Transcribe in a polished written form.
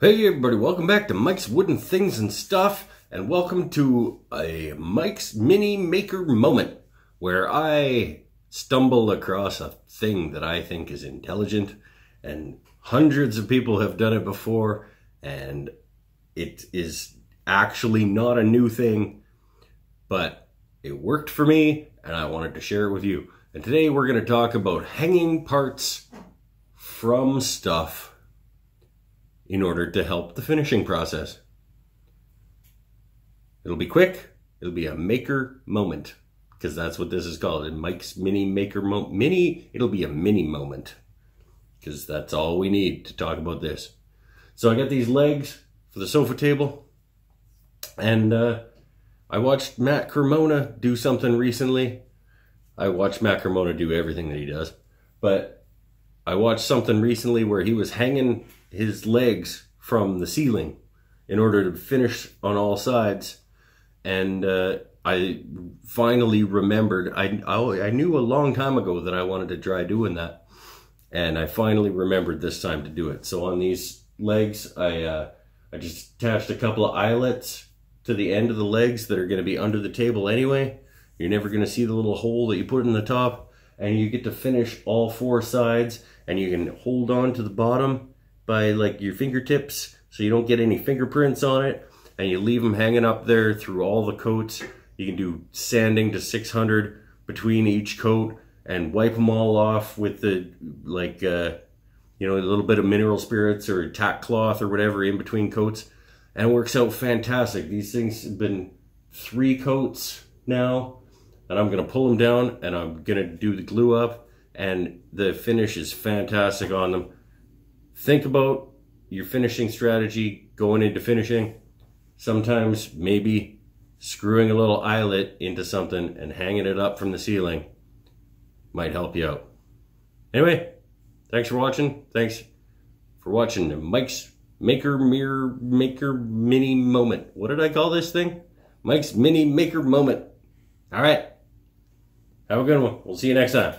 Hey everybody, welcome back to Mike's Wooden Things and Stuff, and welcome to a Mike's Mini Maker Moment, where I stumble across a thing that I think is intelligent, and hundreds of people have done it before, and it is actually not a new thing, but it worked for me, and I wanted to share it with you. And today we're going to talk about hanging parts from stuff in order to help the finishing process. It'll be quick, it'll be a maker moment, because that's what this is called. In Mike's Mini Maker Moment, it'll be a mini moment, because that's all we need to talk about this. So I got these legs for the sofa table, and I watched Matt Cremona do something recently. I watched Matt Cremona do everything that he does, but I watched something recently where he was hanging his legs from the ceiling in order to finish on all sides, and I finally remembered. I knew a long time ago that I wanted to try doing that, and I finally remembered this time to do it. So on these legs, I just attached a couple of eyelets to the end of the legs that are going to be under the table anyway. You're never going to see the little hole that you put in the top, and you get to finish all four sides, and you can hold on to the bottom by like your fingertips so you don't get any fingerprints on it, and you leave them hanging up there through all the coats. You can do sanding to 600 between each coat and wipe them all off with the a little bit of mineral spirits or tack cloth or whatever in between coats, and it works out fantastic. These things have been 3 coats now, and I'm gonna pull them down and I'm gonna do the glue up, and the finish is fantastic on them. Think about your finishing strategy going into finishing. Sometimes maybe screwing a little eyelet into something and hanging it up from the ceiling might help you out. Anyway, thanks for watching. Thanks for watching Mike's Maker Mini Moment. What did I call this thing? Mike's Mini Maker Moment. All right. Have a good one. We'll see you next time.